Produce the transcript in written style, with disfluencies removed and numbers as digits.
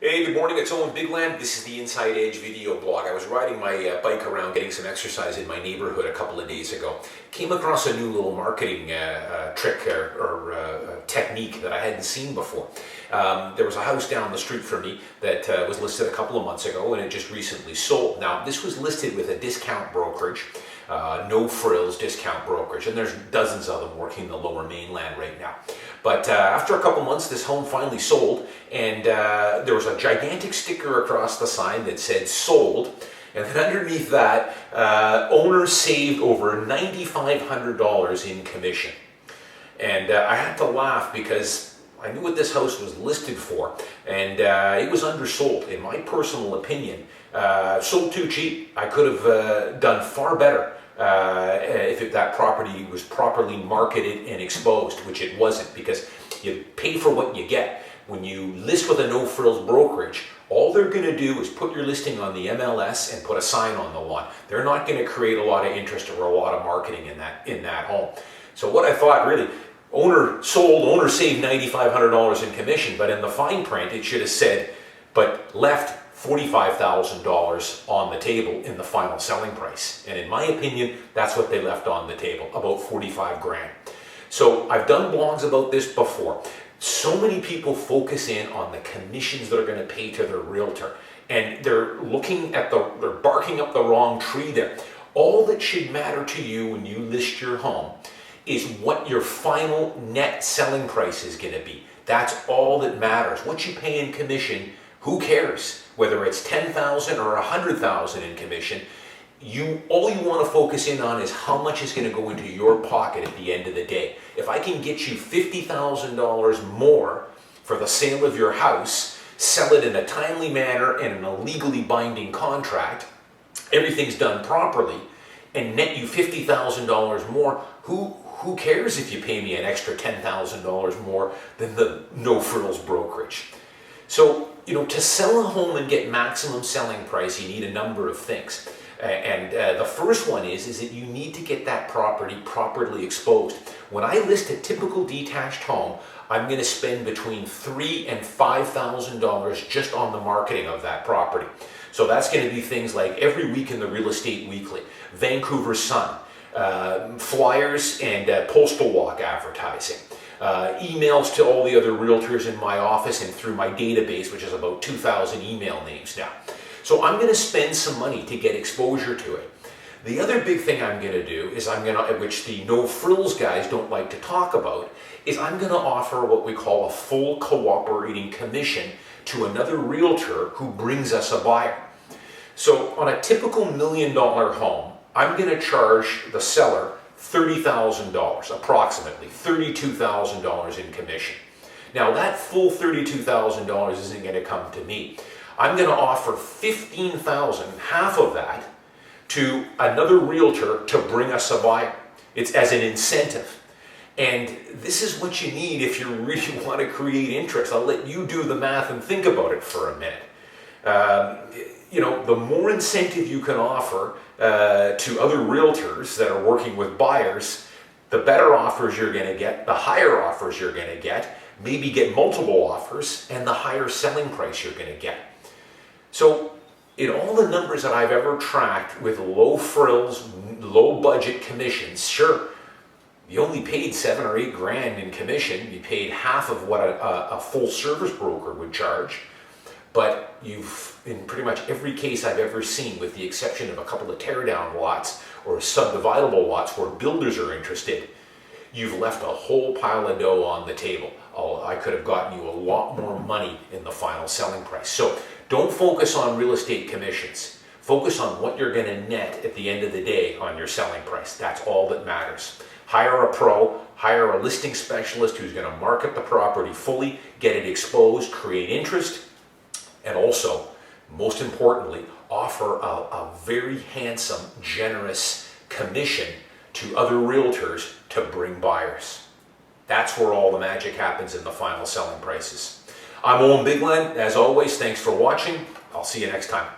Hey, good morning, it's Owen, Bigland. This is the Inside Edge video blog. I was riding my bike around getting some exercise in my neighborhood a couple of days ago. Came across a new little marketing trick or technique that I hadn't seen before. There was a house down the street from me that was listed a couple of months ago and it just recently sold. Now, this was listed with a discount brokerage, no frills discount brokerage, and there's dozens of them working the lower mainland right now. But after a couple months, this home finally sold, and there was a gigantic sticker across the sign that said sold, and then underneath that, owner saved over $9,500 in commission. And I had to laugh because I knew what this house was listed for, and it was undersold, in my personal opinion. Sold too cheap. I could have done far better if that property was properly marketed and exposed, which it wasn't, because you pay for what you get. When you list with a no-frills brokerage, all they're going to do is put your listing on the MLS and put a sign on the lawn. They're not going to create a lot of interest or a lot of marketing in that home. So what I thought, really, owner sold, owner saved $9,500 in commission, but in the fine print it should have said, but left $45,000 on the table in the final selling price. And in my opinion, that's what they left on the table, about 45 grand. So I've done blogs about this before. So many people focus in on the commissions that are going to pay to their realtor, and they're barking up the wrong tree there. All that should matter to you when you list your home is what your final net selling price is going to be. That's all that matters. What you pay in commission, who cares? Whether it's $10,000 or $100,000 in commission, all you want to focus in on is how much is going to go into your pocket at the end of the day. If I can get you $50,000 more for the sale of your house, sell it in a timely manner and in a legally binding contract, everything's done properly, and net you $50,000 more, who cares if you pay me an extra $10,000 more than the no-frills brokerage? So, to sell a home and get maximum selling price, you need a number of things. And the first one is that you need to get that property properly exposed. When I list a typical detached home, I'm going to spend between $3,000 and $5,000 just on the marketing of that property. So that's going to be things like every week in the Real Estate Weekly, Vancouver Sun, flyers and postal walk advertising. Emails to all the other realtors in my office and through my database, which is about 2,000 email names now. So I'm going to spend some money to get exposure to it. The other big thing I'm going to do is which the no-frills guys don't like to talk about, is I'm going to offer what we call a full cooperating commission to another realtor who brings us a buyer. So on a typical $1 million home, I'm going to charge the seller $30,000, approximately $32,000 in commission. Now that full $32,000 isn't going to come to me. I'm going to offer $15,000, half of that, to another realtor to bring us a buyer. It's as an incentive. And this is what you need if you really want to create interest. I'll let you do the math and think about it for a minute. The more incentive you can offer to other realtors that are working with buyers, the better offers you're going to get, the higher offers you're going to get, maybe get multiple offers, and the higher selling price you're going to get. So in all the numbers that I've ever tracked with low frills, low budget commissions, sure, you only paid $7 or $8 grand in commission. You paid half of what a full service broker would charge. But in pretty much every case I've ever seen, with the exception of a couple of teardown lots or subdividable lots where builders are interested, you've left a whole pile of dough on the table. I could have gotten you a lot more money in the final selling price. So don't focus on real estate commissions. Focus on what you're going to net at the end of the day on your selling price. That's all that matters. Hire a pro, hire a listing specialist who's going to market the property fully, get it exposed, create interest, and also, most importantly, offer a very handsome, generous commission to other realtors to bring buyers. That's where all the magic happens in the final selling prices. I'm Owen Bigland. As always, thanks for watching. I'll see you next time.